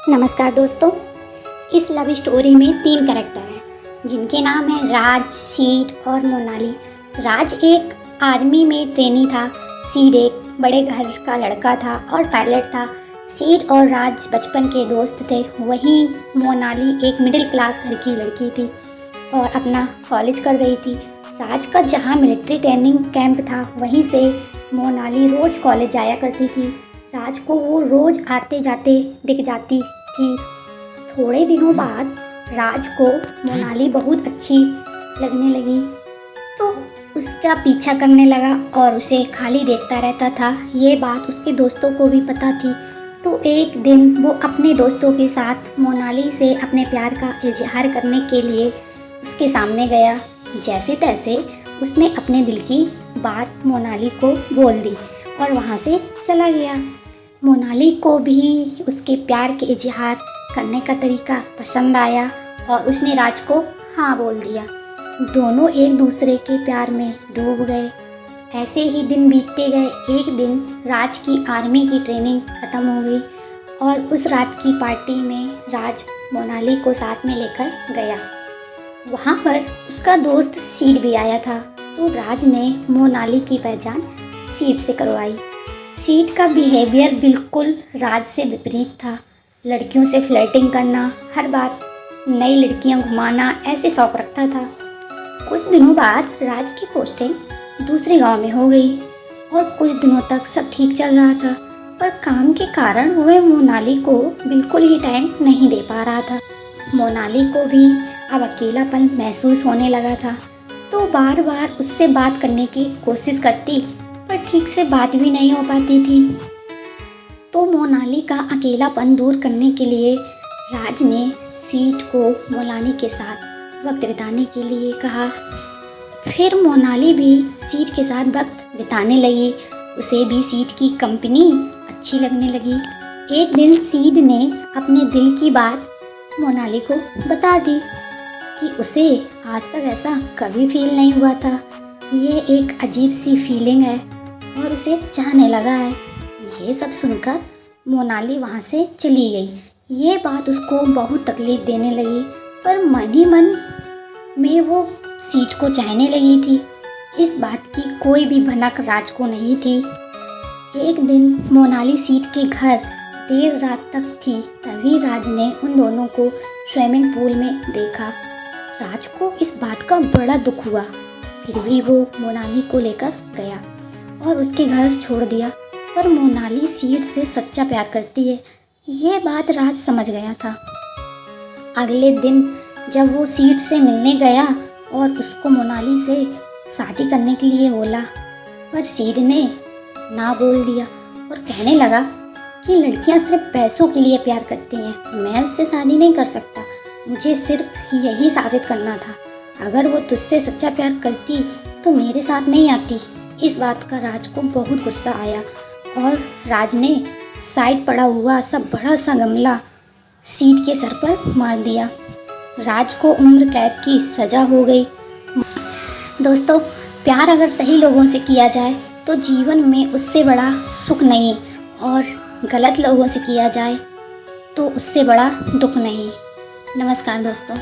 नमस्कार दोस्तों। इस लव स्टोरी में 3 कैरेक्टर हैं जिनके नाम हैं राज, सीड और मोनाली। राज एक आर्मी में ट्रेनी था, सीड एक बड़े घर का लड़का था और पायलट था। सीड और राज बचपन के दोस्त थे। वहीं मोनाली एक मिडिल क्लास घर की लड़की थी और अपना कॉलेज कर रही थी। राज का जहाँ मिलिट्री ट्रेनिंग कैंप था वहीं से मोनाली रोज़ कॉलेज जाया करती थी। राज को वो रोज़ आते जाते दिख जाती थी। थोड़े दिनों बाद राज को मोनाली बहुत अच्छी लगने लगी तो उसका पीछा करने लगा और उसे खाली देखता रहता था। ये बात उसके दोस्तों को भी पता थी। तो एक दिन वो अपने दोस्तों के साथ मोनाली से अपने प्यार का इजहार करने के लिए उसके सामने गया। जैसे तैसे उसने अपने दिल की बात मोनाली को बोल दी और वहाँ से चला गया। मोनाली को भी उसके प्यार के इजहार करने का तरीका पसंद आया और उसने राज को हाँ बोल दिया। दोनों एक दूसरे के प्यार में डूब गए। ऐसे ही दिन बीतते गए। एक दिन राज की आर्मी की ट्रेनिंग ख़त्म हो गई और उस रात की पार्टी में राज मोनाली को साथ में लेकर गया। वहाँ पर उसका दोस्त सीड भी आया था। तो राज ने मोनाली की पहचान सीड से करवाई। सीड का बिहेवियर बिल्कुल राज से विपरीत था। लड़कियों से फ्लर्टिंग करना, हर बार नई लड़कियां घुमाना, ऐसे शौक रखता था। कुछ दिनों बाद राज की पोस्टिंग दूसरे गांव में हो गई और कुछ दिनों तक सब ठीक चल रहा था, पर काम के कारण वह मोनाली को बिल्कुल ही टाइम नहीं दे पा रहा था। मोनाली को भी अब अकेलापन महसूस होने लगा था, तो बार बार उससे बात करने की कोशिश करती, पर ठीक से बात भी नहीं हो पाती थी। तो मोनाली का अकेलापन दूर करने के लिए राज ने सीड को मोनाली के साथ वक्त बिताने के लिए कहा। फिर मोनाली भी सीड के साथ वक्त बिताने लगी। उसे भी सीड की कंपनी अच्छी लगने लगी। एक दिन सीड ने अपने दिल की बात मोनाली को बता दी कि उसे आज तक ऐसा कभी फील नहीं हुआ था। ये एक अजीब सी फीलिंग है और उसे चाहने लगा है। ये सब सुनकर मोनाली वहाँ से चली गई। ये बात उसको बहुत तकलीफ़ देने लगी, पर मन ही मन में वो सीड को चाहने लगी थी। इस बात की कोई भी भनक राज को नहीं थी। एक दिन मोनाली सीड के घर देर रात तक थी, तभी राज ने उन दोनों को स्विमिंग पूल में देखा। राज को इस बात का बड़ा दुख हुआ, फिर भी वो मोनाली को लेकर गया और उसके घर छोड़ दिया। पर मोनाली सीड से सच्चा प्यार करती है, ये बात राज समझ गया था। अगले दिन जब वो सीड से मिलने गया और उसको मोनाली से शादी करने के लिए बोला, पर सीड ने ना बोल दिया और कहने लगा कि लड़कियां सिर्फ पैसों के लिए प्यार करती हैं, मैं उससे शादी नहीं कर सकता। मुझे सिर्फ यही साबित करना था, अगर वो तुझसे सच्चा प्यार करती तो मेरे साथ नहीं आती। इस बात का राज को बहुत गुस्सा आया और राज ने साइड पड़ा हुआ सब बड़ा सा गमला सीड के सर पर मार दिया। राज को उम्र कैद की सज़ा हो गई। दोस्तों, प्यार अगर सही लोगों से किया जाए तो जीवन में उससे बड़ा सुख नहीं, और गलत लोगों से किया जाए तो उससे बड़ा दुख नहीं। नमस्कार दोस्तों।